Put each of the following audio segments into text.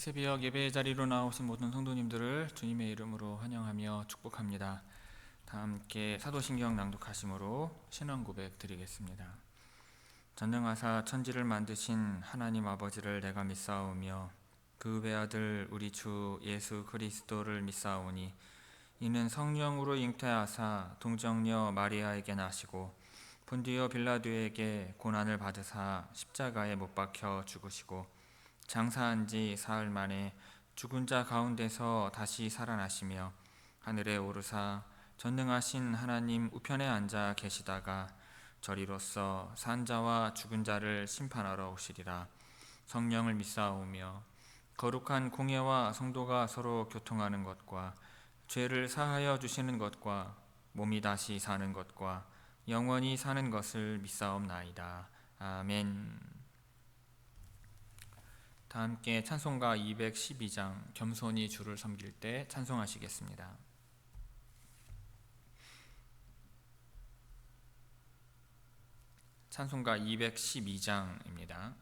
새벽 예배 자리로 나오신 모든 성도님들을 주님의 이름으로 환영하며 축복합니다. 다 함께 사도신경 낭독하심으로 신앙 고백 드리겠습니다. 전능하사 천지를 만드신 하나님 아버지를 내가 믿사오며 그 외아들 우리 주 예수 그리스도를 믿사오니 이는 성령으로 잉태하사 동정녀 마리아에게 나시고 본디오 빌라도에게 고난을 받으사 십자가에 못 박혀 죽으시고 장사한 지 사흘 만에 죽은 자 가운데서 다시 살아나시며 하늘에 오르사 전능하신 하나님 우편에 앉아 계시다가 저리로서 산 자와 죽은 자를 심판하러 오시리라. 성령을 믿사오며 거룩한 공예와 성도가 서로 교통하는 것과 죄를 사하여 주시는 것과 몸이 다시 사는 것과 영원히 사는 것을 믿사옵나이다. 아멘. 다 함께 찬송가 212장 겸손히 주를 섬길 때 찬송하시겠습니다. 찬송가 212장입니다.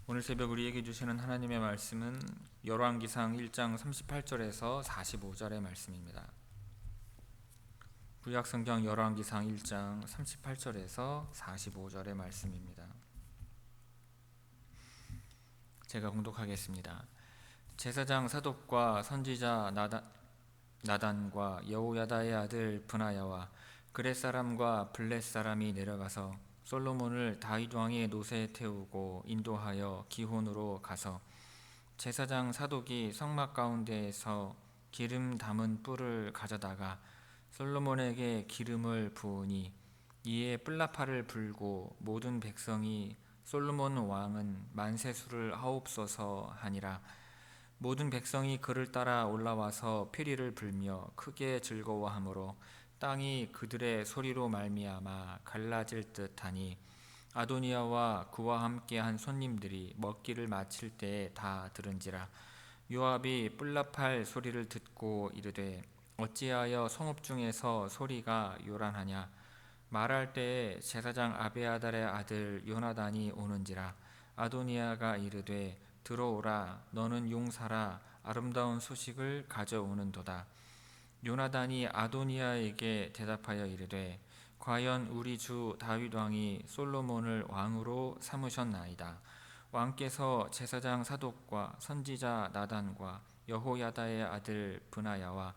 오늘 새벽 우리에게 주시는 하나님의 말씀은 열왕기상 1장 38절에서 45절의 말씀입니다. 구약성경 열왕기상 1장 38절에서 45절의 말씀입니다. 제가 공독하겠습니다. 제사장 사독과 선지자 나단과 여호야다의 아들 브나야와 그렛 사람과 블렛 사람이 내려가서 솔로몬을 다윗 왕의 노새에 태우고 인도하여 기혼으로 가서 제사장 사독이 성막 가운데에서 기름 담은 뿔을 가져다가 솔로몬에게 기름을 부으니 이에 뿔나팔을 불고 모든 백성이 솔로몬 왕은 만세수를 하옵소서 하니라. 모든 백성이 그를 따라 올라와서 피리를 불며 크게 즐거워하므로 땅이 그들의 소리로 말미암아 갈라질 듯하니 아도니아와 그와 함께한 손님들이 먹기를 마칠 때에 다 들은지라. 요압이 뿔나팔 소리를 듣고 이르되 어찌하여 성읍 중에서 소리가 요란하냐. 말할 때에 제사장 아비아달의 아들 요나단이 오는지라. 아도니아가 이르되 들어오라. 너는 용사라. 아름다운 소식을 가져오는도다. 요나단이 아도니아에게 대답하여 이르되 과연 우리 주 다윗 왕이 솔로몬을 왕으로 삼으셨나이다. 왕께서 제사장 사독과 선지자 나단과 여호야다의 아들 브나야와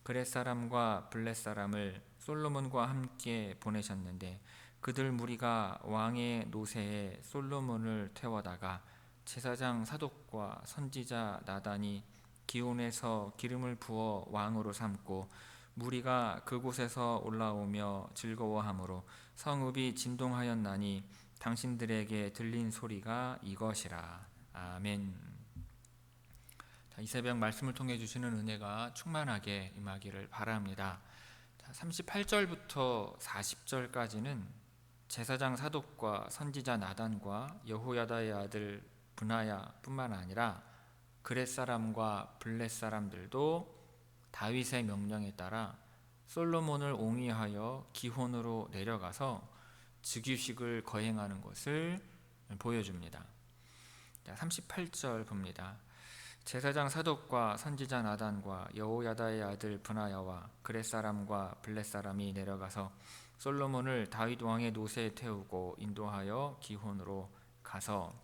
그렛 사람과 블렛 사람을 솔로몬과 함께 보내셨는데 그들 무리가 왕의 노새에 솔로몬을 태워다가 제사장 사독과 선지자 나단이 기온에서 기름을 부어 왕으로 삼고 무리가 그곳에서 올라오며 즐거워하므로 성읍이 진동하였나니 당신들에게 들린 소리가 이것이라. 아멘. 이 새벽 말씀을 통해 주시는 은혜가 충만하게 임하기를 바랍니다. 38절부터 40절까지는 제사장 사독과 선지자 나단과 여호야다의 아들 브나야 뿐만 아니라 그렛 사람과 블렛 사람들도 다윗의 명령에 따라 솔로몬을 옹이하여 기혼으로 내려가서 즉위식을 거행하는 것을 보여줍니다. 38절 봅니다. 제사장 사독과 선지자 나단과 여호야다의 아들 브나야와 그렛 사람과 블렛 사람이 내려가서 솔로몬을 다윗 왕의 노새에 태우고 인도하여 기혼으로 가서,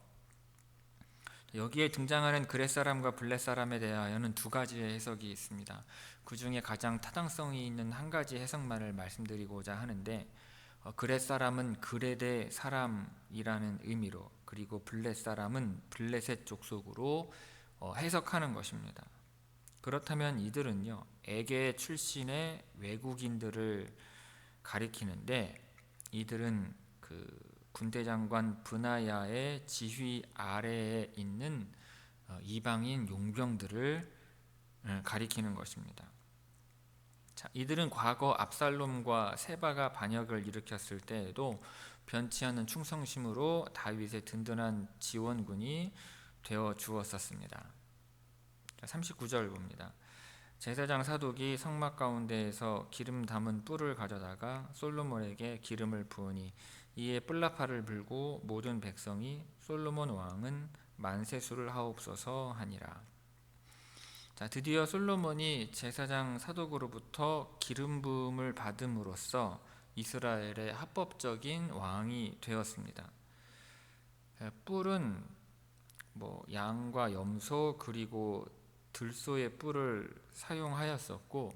여기에 등장하는 그렛 사람과 블렛 사람에 대하여는 두 가지의 해석이 있습니다. 그 중에 가장 타당성이 있는 한 가지 해석만을 말씀드리고자 하는데, 그렛 사람은 그렛의 사람이라는 의미로, 그리고 블렛 사람은 블렛의 족속으로 해석하는 것입니다. 그렇다면 이들은요, 에게 출신의 외국인들을 가리키는데, 이들은 그 군대 장관 브나야의 지휘 아래에 있는 이방인 용병들을 가리키는 것입니다. 자, 이들은 과거 압살롬과 세바가 반역을 일으켰을 때에도 변치 않는 충성심으로 다윗의 든든한 지원군이 되어 주었었습니다. 39절 봅니다. 제사장 사독이 성막 가운데에서 기름 담은 뿔을 가져다가 솔로몬에게 기름을 부으니 이에 뿔나팔을 불고 모든 백성이 솔로몬 왕은 만세수를 하옵소서 하니라. 자, 드디어 솔로몬이 제사장 사독으로부터 기름 부음을 받음으로써 이스라엘의 합법적인 왕이 되었습니다. 뿔은 양과 염소 그리고 들소의 뿔을 사용하였었고,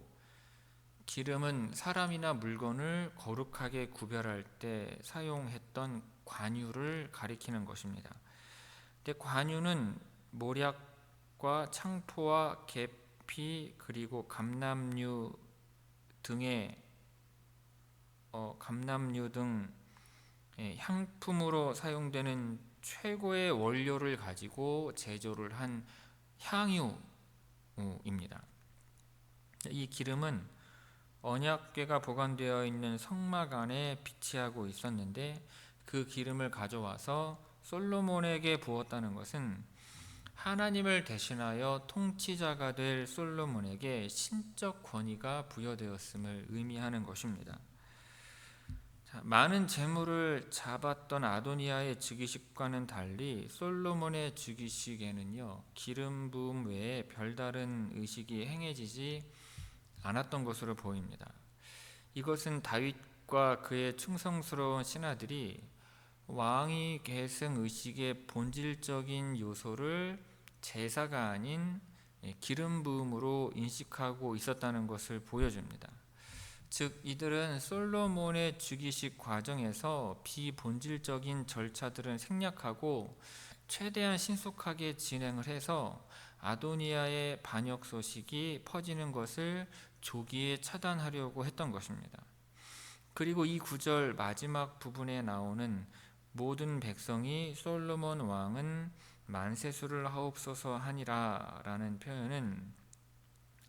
기름은 사람이나 물건을 거룩하게 구별할 때 사용했던 관유를 가리키는 것입니다. 근데 관유는 모략과 창포와 계피 그리고 감람류 등 향품으로 사용되는 최고의 원료를 가지고 제조를 한 향유입니다. 이 기름은 언약궤가 보관되어 있는 성막 안에 비치하고 있었는데, 그 기름을 가져와서 솔로몬에게 부었다는 것은 하나님을 대신하여 통치자가 될 솔로몬에게 신적 권위가 부여되었음을 의미하는 것입니다. 자, 많은 재물을 잡았던 아도니아의 즉위식과는 달리 솔로몬의 즉위식에는요, 기름 부음 외에 별다른 의식이 행해지지 않았던 것으로 보입니다. 이것은 다윗과 그의 충성스러운 신하들이 왕위 계승 의식의 본질적인 요소를 제사가 아닌 기름 부음으로 인식하고 있었다는 것을 보여줍니다. 즉, 이들은 솔로몬의 즉위식 과정에서 비본질적인 절차들은 생략하고 최대한 신속하게 진행을 해서 아도니아의 반역 소식이 퍼지는 것을 조기에 차단하려고 했던 것입니다. 그리고 이 구절 마지막 부분에 나오는 모든 백성이 솔로몬 왕은 만세수를 하옵소서 하니라 라는 표현은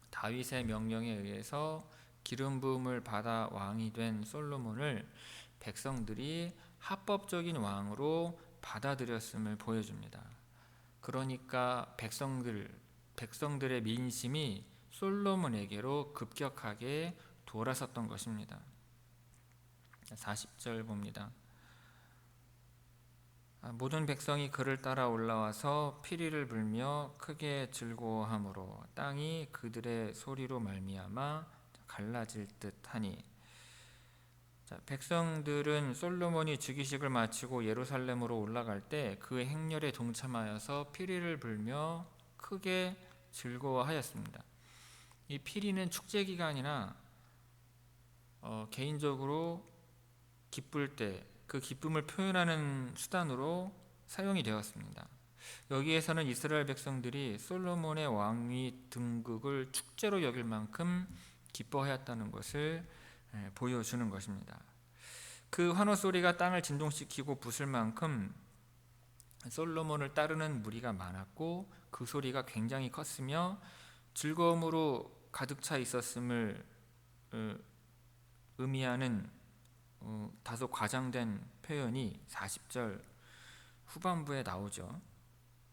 다윗의 명령에 의해서 기름 부음을 받아 왕이 된 솔로몬을 백성들이 합법적인 왕으로 받아들였음을 보여줍니다. 그러니까 백성들의 민심이 솔로몬에게로 급격하게 돌아섰던 것입니다. 40절 봅니다. 모든 백성이 그를 따라 올라와서 피리를 불며 크게 즐거워하므로 땅이 그들의 소리로 말미암아 갈라질 듯하니. 백성들은 솔로몬이 즉위식을 마치고 예루살렘으로 올라갈 때 그 행렬에 동참하여서 피리를 불며 크게 즐거워하였습니다. 이 피리는 축제 기간이나 개인적으로 기쁠 때 그 기쁨을 표현하는 수단으로 사용이 되었습니다. 여기에서는 이스라엘 백성들이 솔로몬의 왕위 등극을 축제로 여길 만큼 기뻐하였다는 것을 보여주는 것입니다. 그 환호 소리가 땅을 진동시키고 부술 만큼 솔로몬을 따르는 무리가 많았고 그 소리가 굉장히 컸으며 즐거움으로 가득 차 있었음을 의미하는 다소 과장된 표현이 40절 후반부에 나오죠.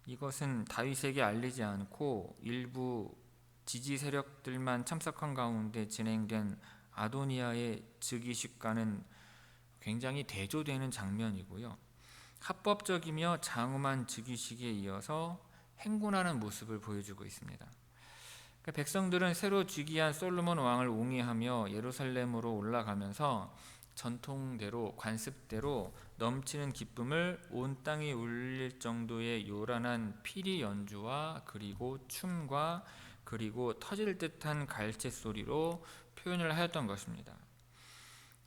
이것은 다윗에게 알리지 않고 일부 지지 세력들만 참석한 가운데 진행된 아도니아의 즉위식과는 굉장히 대조되는 장면이고요. 합법적이며 장엄한 즉위식에 이어서 행군하는 모습을 보여주고 있습니다. 백성들은 새로 즉위한 솔로몬 왕을 옹이하며 예루살렘으로 올라가면서 전통대로 관습대로 넘치는 기쁨을 온 땅이 울릴 정도의 요란한 피리 연주와 그리고 춤과 그리고 터질 듯한 갈채 소리로 표현을 하였던 것입니다.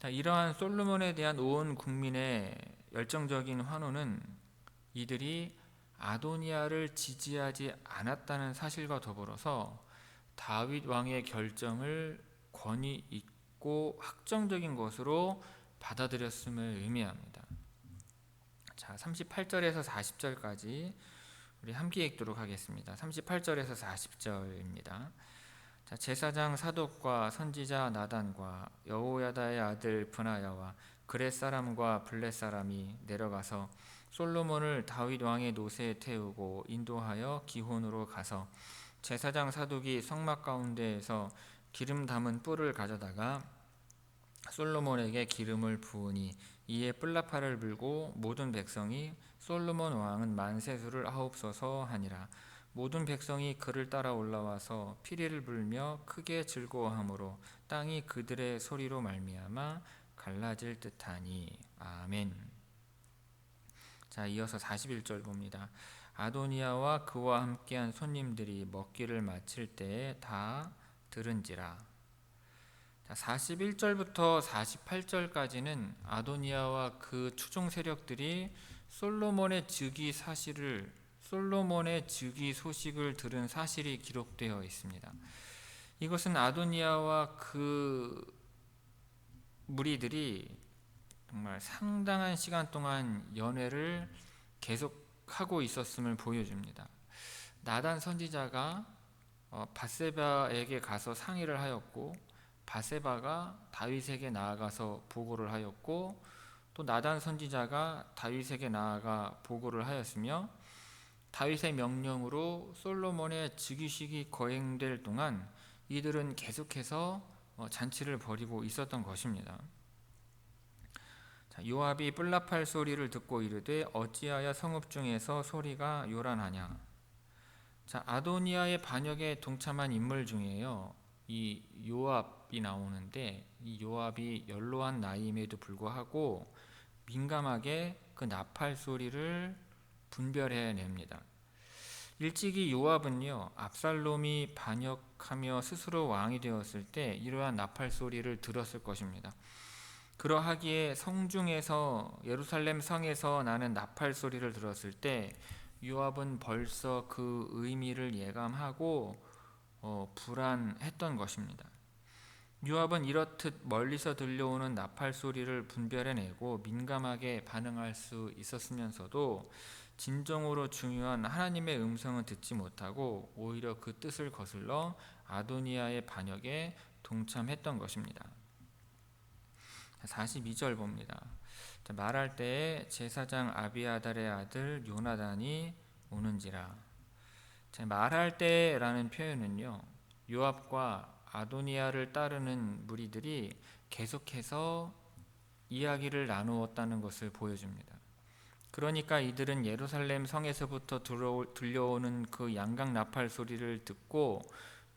이러한 솔로몬에 대한 온 국민의 열정적인 환호는 이들이 아도니아를 지지하지 않았다는 사실과 더불어서 다윗 왕의 결정을 권위 있고 확정적인 것으로 받아들였음을 의미합니다. 자, 38절에서 40절까지 우리 함께 읽도록 하겠습니다. 38절에서 40절입니다. 자, 제사장 사독과 선지자 나단과 여호야다의 아들 브나야와 그렛 사람과 블렛 사람이 내려가서 솔로몬을 다윗 왕의 노새에 태우고 인도하여 기혼으로 가서 제사장 사독이 성막 가운데에서 기름 담은 뿔을 가져다가 솔로몬에게 기름을 부으니 이에 뿔나팔을 불고 모든 백성이 솔로몬 왕은 만세수를 하옵소서 하니라. 모든 백성이 그를 따라 올라와서 피리를 불며 크게 즐거워하므로 땅이 그들의 소리로 말미암아 갈라질 듯하니. 아멘. 자, 이어서 41절 봅니다. 아도니아와 그와 함께한 손님들이 먹기를 마칠 때에 다 들은지라. 자, 41절부터 48절까지는 아도니아와 그 추종 세력들이 솔로몬의 즉위 소식을 들은 사실이 기록되어 있습니다. 이것은 아도니아와 그 무리들이 정말 상당한 시간 동안 연애를 계속하고 있었음을 보여줍니다. 나단 선지자가 밧세바에게 가서 상의를 하였고 밧세바가 다윗에게 나아가서 보고를 하였고 또 나단 선지자가 다윗에게 나아가 보고를 하였으며 다윗의 명령으로 솔로몬의 즉위식이 거행될 동안 이들은 계속해서 잔치를 벌이고 있었던 것입니다. 자, 요압이 뿔나팔 소리를 듣고 이르되 어찌하여 성읍 중에서 소리가 요란하냐. 자, 아도니아의 반역에 동참한 인물 중에요, 이 요압이 나오는데 이 요압이 연로한 나이임에도 불구하고 민감하게 그 나팔 소리를 분별해냅니다. 일찍이 요압은요, 압살롬이 반역하며 스스로 왕이 되었을 때 이러한 나팔 소리를 들었을 것입니다. 그러하기에 성중에서 예루살렘 성에서 나는 나팔 소리를 들었을 때 요압은 벌써 그 의미를 예감하고 불안했던 것입니다. 요압은 이렇듯 멀리서 들려오는 나팔 소리를 분별해내고 민감하게 반응할 수 있었으면서도 진정으로 중요한 하나님의 음성은 듣지 못하고 오히려 그 뜻을 거슬러 아도니아의 반역에 동참했던 것입니다. 42절 봅니다. 말할 때에 제사장 아비아달의 아들 요나단이 오는지라. 말할 때라는 표현은요, 요압과 아도니아를 따르는 무리들이 계속해서 이야기를 나누었다는 것을 보여줍니다. 그러니까 이들은 예루살렘 성에서부터 들려오는 그 양각 나팔 소리를 듣고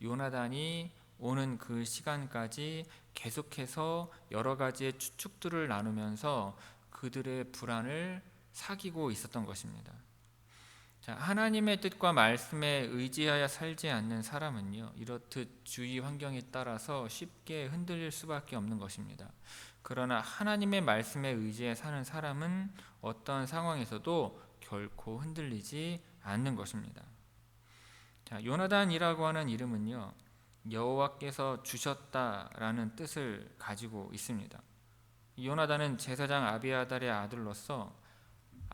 요나단이 오는 그 시간까지 계속해서 여러 가지의 추측들을 나누면서 그들의 불안을 사귀고 있었던 것입니다. 자, 하나님의 뜻과 말씀에 의지하여 살지 않는 사람은요, 이렇듯 주위 환경에 따라서 쉽게 흔들릴 수밖에 없는 것입니다. 그러나 하나님의 말씀에 의지해 사는 사람은 어떤 상황에서도 결코 흔들리지 않는 것입니다. 자, 요나단이라고 하는 이름은요, 여호와께서 주셨다라는 뜻을 가지고 있습니다. 요나단은 제사장 아비아달의 아들로서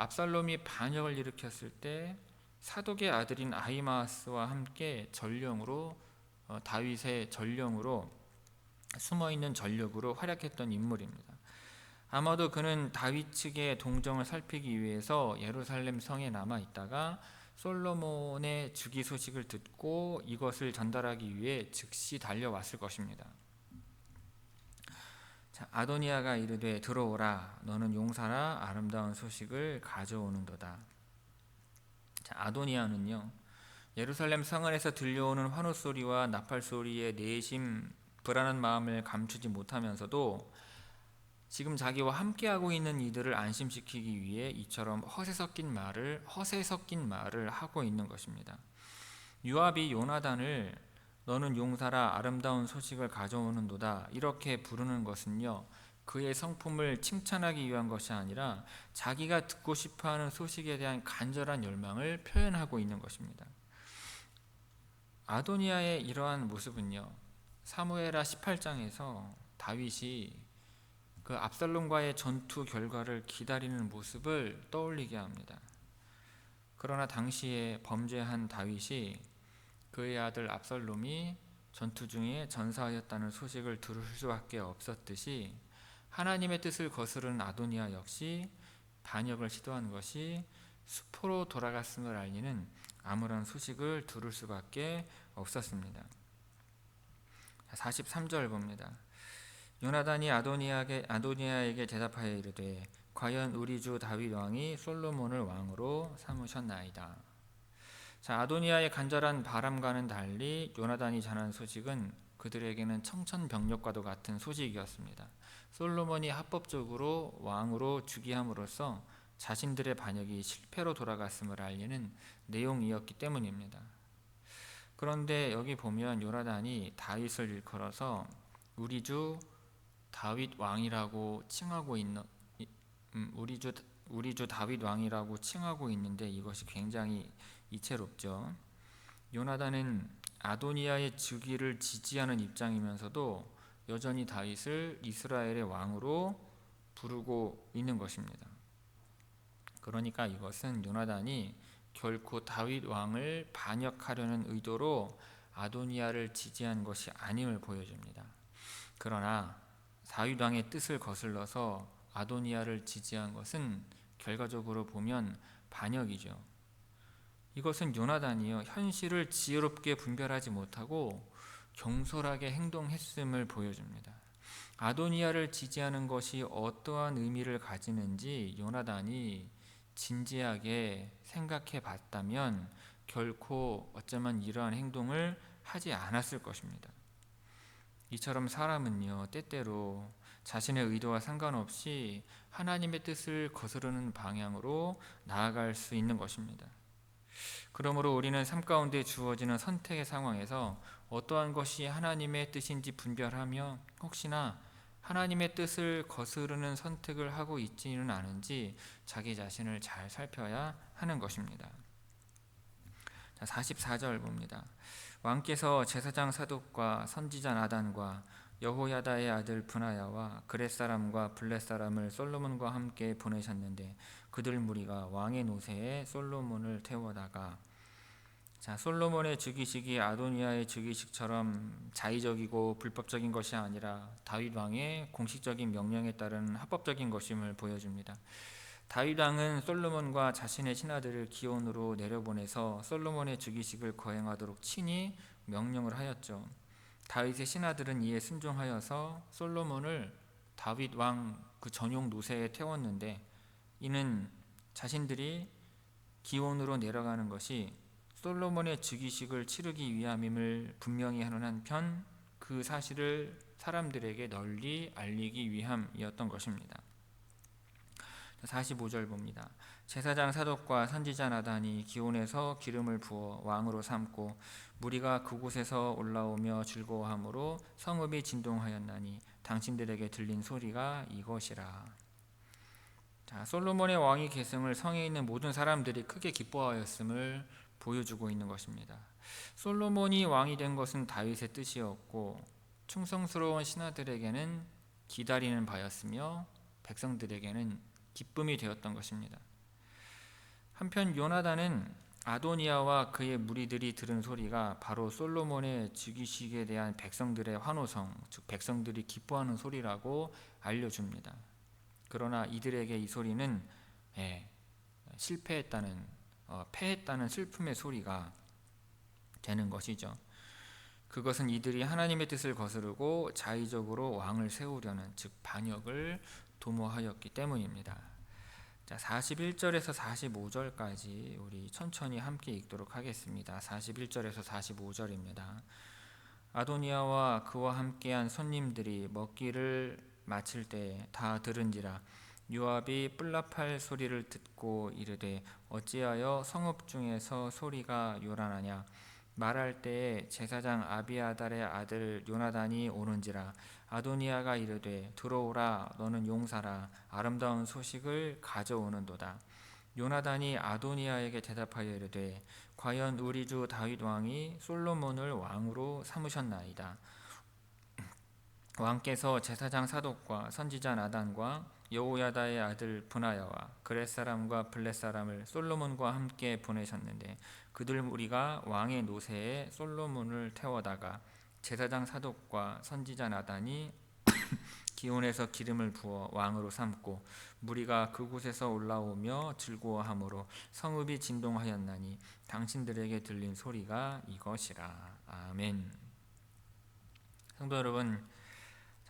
압살롬이 반역을 일으켰을 때 사독의 아들인 아히마아스와 함께 전령으로 다윗의 전령으로 숨어있는 전력으로 활약했던 인물입니다. 아마도 그는 다윗 측의 동정을 살피기 위해서 예루살렘 성에 남아 있다가 솔로몬의 즉위 소식을 듣고 이것을 전달하기 위해 즉시 달려왔을 것입니다. 자, 아도니아가 이르되 들어오라, 너는 용사라 아름다운 소식을 가져오는도다. 자, 아도니아는요, 예루살렘 성 안에서 들려오는 환호 소리와 나팔 소리에 내심 불안한 마음을 감추지 못하면서도 지금 자기와 함께하고 있는 이들을 안심시키기 위해 이처럼 허세 섞인 말을 하고 있는 것입니다. 요압이 요나단을 너는 용사라 아름다운 소식을 가져오는도다 이렇게 부르는 것은요, 그의 성품을 칭찬하기 위한 것이 아니라 자기가 듣고 싶어하는 소식에 대한 간절한 열망을 표현하고 있는 것입니다. 아도니아의 이러한 모습은요, 사무엘하 18장에서 다윗이 그 압살롬과의 전투 결과를 기다리는 모습을 떠올리게 합니다. 그러나 당시에 범죄한 다윗이 그의 아들 압살롬이 전투 중에 전사하였다는 소식을 들을 수밖에 없었듯이 하나님의 뜻을 거스르는 아도니아 역시 반역을 시도한 것이 수포로 돌아갔음을 알리는 아무런 소식을 들을 수밖에 없었습니다. 43절 봅니다. 요나단이 아도니아에게 대답하여 이르되 과연 우리 주 다윗 왕이 솔로몬을 왕으로 삼으셨나이다. 자, 아도니아의 간절한 바람과는 달리 요나단이 전한 소식은 그들에게는 청천벽력과도 같은 소식이었습니다. 솔로몬이 합법적으로 왕으로 즉위함으로써 자신들의 반역이 실패로 돌아갔음을 알리는 내용이었기 때문입니다. 그런데 여기 보면 요나단이 다윗을 일컬어서 우리 주 다윗 왕이라고 칭하고 있는 우리 주 다윗 왕이라고 칭하고 있는데 이것이 굉장히 이채롭죠. 요나단은 아도니아의 즉위를 지지하는 입장이면서도 여전히 다윗을 이스라엘의 왕으로 부르고 있는 것입니다. 그러니까 이것은 요나단이 결코 다윗 왕을 반역하려는 의도로 아도니아를 지지한 것이 아님을 보여줍니다. 그러나 다윗 왕의 뜻을 거슬러서 아도니아를 지지한 것은 결과적으로 보면 반역이죠. 이것은 요나단이요, 현실을 지혜롭게 분별하지 못하고 경솔하게 행동했음을 보여줍니다. 아도니아를 지지하는 것이 어떠한 의미를 가지는지 요나단이 진지하게 생각해 봤다면 결코 어쩌면 이러한 행동을 하지 않았을 것입니다. 이처럼 사람은요, 때때로 자신의 의도와 상관없이 하나님의 뜻을 거스르는 방향으로 나아갈 수 있는 것입니다. 그러므로 우리는 삶 가운데 주어지는 선택의 상황에서 어떠한 것이 하나님의 뜻인지 분별하며 혹시나 하나님의 뜻을 거스르는 선택을 하고 있지는 않은지 자기 자신을 잘 살펴야 하는 것입니다. 44절 봅니다. 왕께서 제사장 사독과 선지자 나단과 여호야다의 아들 브나야와 그렛 사람과 블렛 사람을 솔로몬과 함께 보내셨는데 그들 무리가 왕의 노새에 솔로몬을 태워다가, 자, 솔로몬의 즉위식이 아도니아의 즉위식처럼 자의적이고 불법적인 것이 아니라 다윗 왕의 공식적인 명령에 따른 합법적인 것임을 보여줍니다. 다윗 왕은 솔로몬과 자신의 신하들을 기온으로 내려보내서 솔로몬의 즉위식을 거행하도록 친히 명령을 하였죠. 다윗의 신하들은 이에 순종하여서 솔로몬을 다윗 왕 그 전용 노새에 태웠는데 이는 자신들이 기온으로 내려가는 것이 솔로몬의 즉위식을 치르기 위함임을 분명히 하는 한편 그 사실을 사람들에게 널리 알리기 위함이었던 것입니다. 45절 봅니다. 제사장 사독과 선지자 나단이 기온에서 기름을 부어 왕으로 삼고 무리가 그곳에서 올라오며 즐거워함으로 성읍이 진동하였나니 당신들에게 들린 소리가 이것이라. 자, 솔로몬의 왕위 계승을 성에 있는 모든 사람들이 크게 기뻐하였음을 보여주고 있는 것입니다. 솔로몬이 왕이 된 것은 다윗의 뜻이었고 충성스러운 신하들에게는 기다리는 바였으며 백성들에게는 기쁨이 되었던 것입니다. 한편 요나단은 아도니아와 그의 무리들이 들은 소리가 바로 솔로몬의 즉위식에 대한 백성들의 환호성, 즉 백성들이 기뻐하는 소리라고 알려줍니다. 그러나 이들에게 이 소리는 패했다는 슬픔의 소리가 되는 것이죠. 그것은 이들이 하나님의 뜻을 거스르고 자의적으로 왕을 세우려는, 즉 반역을 도모하였기 때문입니다. 자, 41절에서 45절까지 우리 천천히 함께 읽도록 하겠습니다. 41절에서 45절입니다. 아도니아와 그와 함께한 손님들이 먹기를 마칠 때 다 들은지라 요압이 뿔납할 소리를 듣고 이르되 어찌하여 성읍 중에서 소리가 요란하냐. 말할 때에 제사장 아비아달의 아들 요나단이 오는지라. 아도니아가 이르되 들어오라, 너는 용사라, 아름다운 소식을 가져오는도다. 요나단이 아도니아에게 대답하여 이르되 과연 우리 주 다윗 왕이 솔로몬을 왕으로 삼으셨나이다. 왕께서 제사장 사독과 선지자 나단과 여호야다의 아들 브나야와 그렛 사람과 블렛 사람을 솔로몬과 함께 보내셨는데 그들 무리가 왕의 노새에 솔로몬을 태워다가 제사장 사독과 선지자 나단이 기온에서 기름을 부어 왕으로 삼고 무리가 그곳에서 올라오며 즐거워함으로 성읍이 진동하였나니 당신들에게 들린 소리가 이것이라. 아멘. 성도 여러분,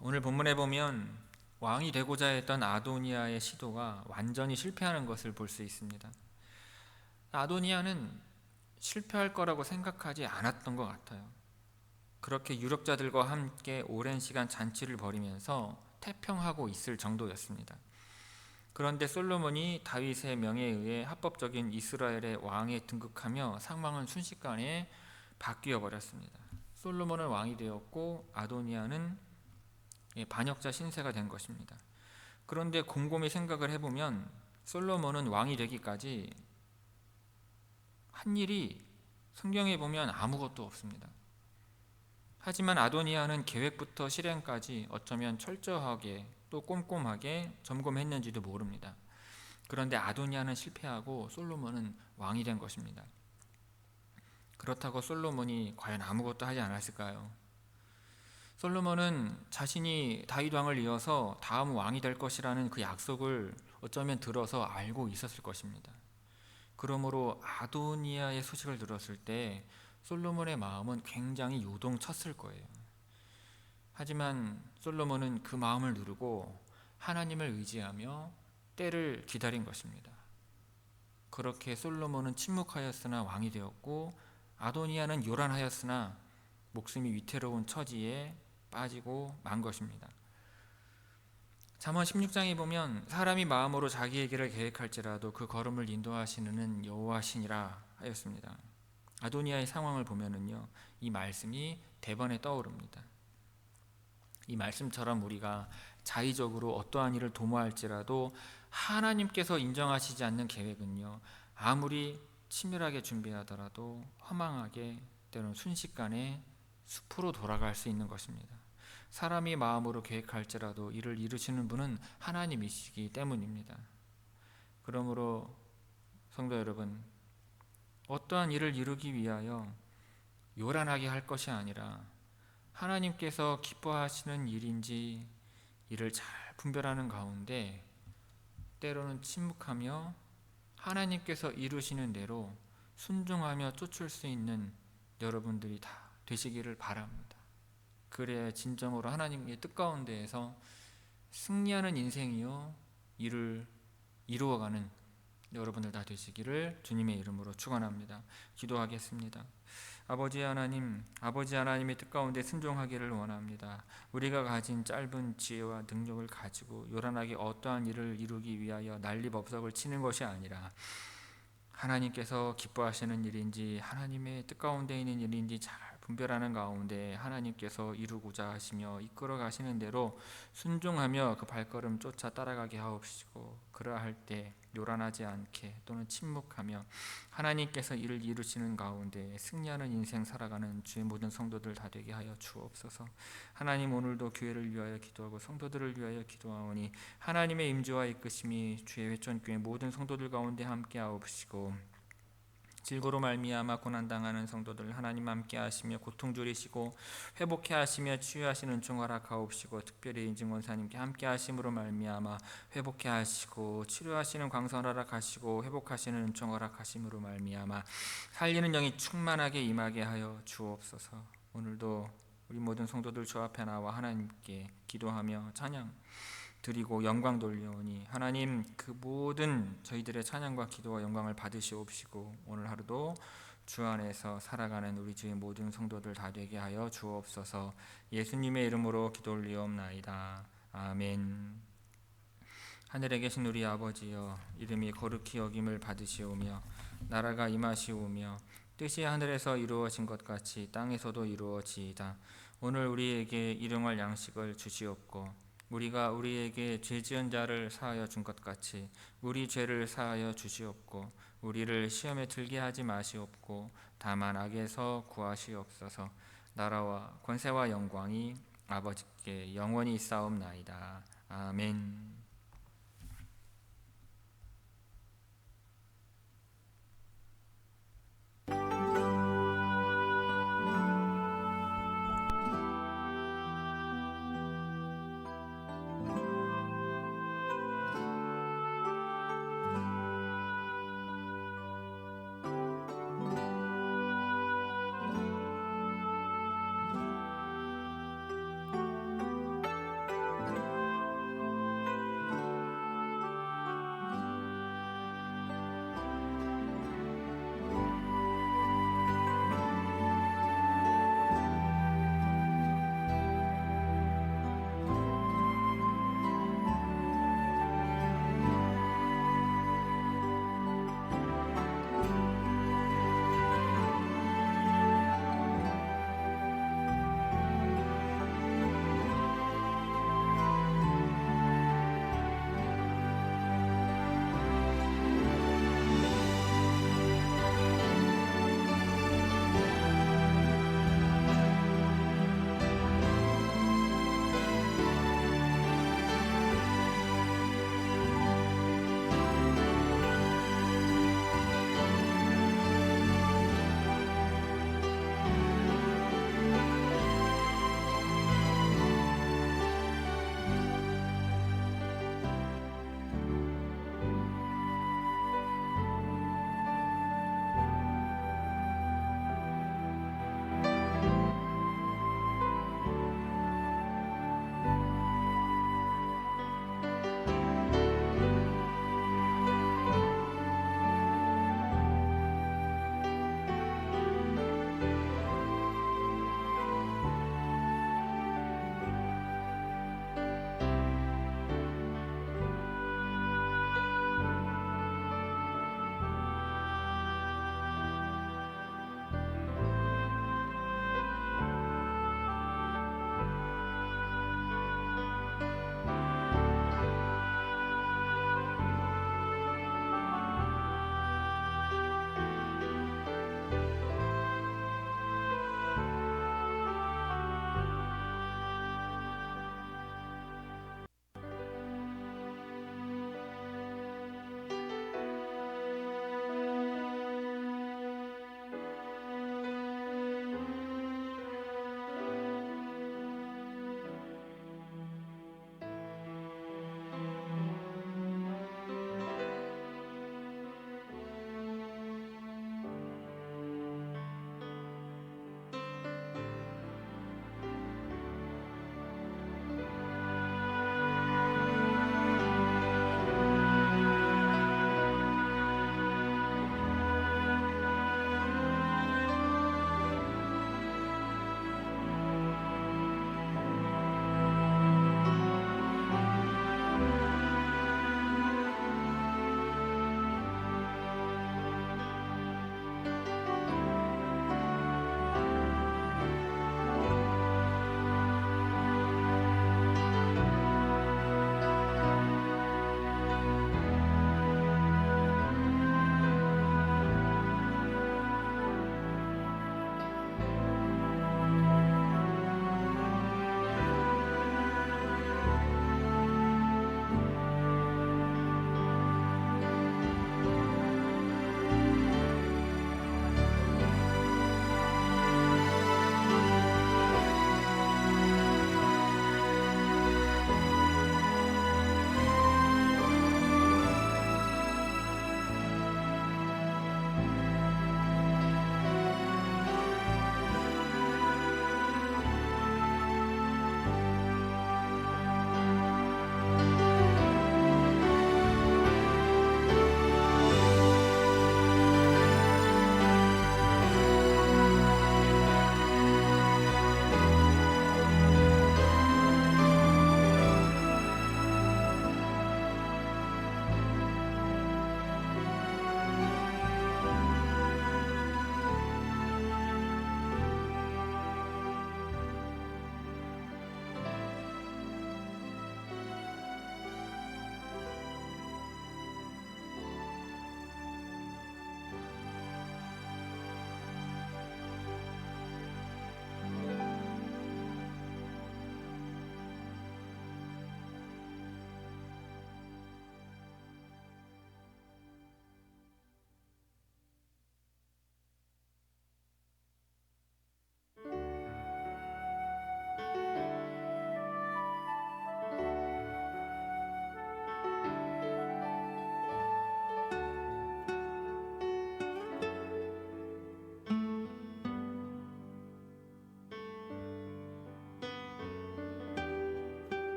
오늘 본문에 보면 왕이 되고자 했던 아도니아의 시도가 완전히 실패하는 것을 볼 수 있습니다. 아도니아는 실패할 거라고 생각하지 않았던 것 같아요. 그렇게 유력자들과 함께 오랜 시간 잔치를 벌이면서 태평하고 있을 정도였습니다. 그런데 솔로몬이 다윗의 명에 의해 합법적인 이스라엘의 왕에 등극하며 상황은 순식간에 바뀌어 버렸습니다. 솔로몬은 왕이 되었고 아도니아는 반역자 신세가 된 것입니다. 그런데 곰곰이 생각을 해보면 솔로몬은 왕이 되기까지 한 일이 성경에 보면 아무것도 없습니다. 하지만 아도니아는 계획부터 실행까지 어쩌면 철저하게 또 꼼꼼하게 점검했는지도 모릅니다. 그런데 아도니아는 실패하고 솔로몬은 왕이 된 것입니다. 그렇다고 솔로몬이 과연 아무것도 하지 않았을까요? 솔로몬은 자신이 다윗 왕을 이어서 다음 왕이 될 것이라는 그 약속을 어쩌면 들어서 알고 있었을 것입니다. 그러므로 아도니아의 소식을 들었을 때 솔로몬의 마음은 굉장히 요동쳤을 거예요. 하지만 솔로몬은 그 마음을 누르고 하나님을 의지하며 때를 기다린 것입니다. 그렇게 솔로몬은 침묵하였으나 왕이 되었고 아도니아는 요란하였으나 목숨이 위태로운 처지에 빠지고 만 것입니다. 잠언 16장에 보면 사람이 마음으로 자기의 길을 계획할지라도 그 걸음을 인도하시는 여호와시니라 하였습니다. 아도니아의 상황을 보면은요, 이 말씀이 대번에 떠오릅니다. 이 말씀처럼 우리가 자의적으로 어떠한 일을 도모할지라도 하나님께서 인정하시지 않는 계획은요, 아무리 치밀하게 준비하더라도 허망하게 때로는 순식간에 숲으로 돌아갈 수 있는 것입니다. 사람이 마음으로 계획할지라도 이를 이루시는 분은 하나님이시기 때문입니다. 그러므로 성도 여러분, 어떠한 일을 이루기 위하여 요란하게 할 것이 아니라 하나님께서 기뻐하시는 일인지 이를 잘 분별하는 가운데 때로는 침묵하며 하나님께서 이루시는 대로 순종하며 쫓을 수 있는 여러분들이 다 되시기를 바랍니다. 그래야 진정으로 하나님의 뜻 가운데에서 승리하는 인생이요 이를 이루어가는 여러분들 다 되시기를 주님의 이름으로 축원합니다. 기도하겠습니다. 아버지 하나님의 뜻 가운데 순종하기를 원합니다. 우리가 가진 짧은 지혜와 능력을 가지고 요란하게 어떠한 일을 이루기 위하여 난리법석을 치는 것이 아니라 하나님께서 기뻐하시는 일인지 하나님의 뜻 가운데 있는 일인지 잘 분별하는 가운데 하나님께서 이루고자 하시며 이끌어 가시는 대로 순종하며 그 발걸음 쫓아 따라가게 하옵시고, 그러할 때 요란하지 않게 또는 침묵하며 하나님께서 이를 이루시는 가운데 승리하는 인생 살아가는 주의 모든 성도들 다 되게 하여 주옵소서. 하나님, 오늘도 교회를 위하여 기도하고 성도들을 위하여 기도하오니 하나님의 임재와 이끄심이 주의 회전교회 모든 성도들 가운데 함께 하옵시고, 질고로 말미암아 고난당하는 성도들 하나님 함께 하시며 고통 줄이시고 회복해 하시며 치유하시는 은총 허락하옵시고, 특별히 인증 원사님께 함께 하심으로 말미암아 회복해 하시고 치료하시는 광선 허락하시고 회복하시는 은총 허락하심으로 말미암아 살리는 영이 충만하게 임하게 하여 주옵소서. 오늘도 우리 모든 성도들 주 앞에 나와 하나님께 기도하며 찬양 드리고 영광 돌려오니 하나님, 그 모든 저희들의 찬양과 기도와 영광을 받으시옵시고 오늘 하루도 주 안에서 살아가는 우리 주의 모든 성도들 다 되게 하여 주옵소서. 예수님의 이름으로 기도 올리옵나이다. 아멘. 하늘에 계신 우리 아버지여, 이름이 거룩히 여김을 받으시오며 나라가 임하시오며 뜻이 하늘에서 이루어진 것 같이 땅에서도 이루어지이다. 오늘 우리에게 일용할 양식을 주시옵고 우리가 우리에게 죄 지은 자를 사하여 준 것 같이 우리 죄를 사하여 주시옵고 우리를 시험에 들게 하지 마시옵고 다만 악에서 구하시옵소서. 나라와 권세와 영광이 아버지께 영원히 있사옵나이다. 아멘.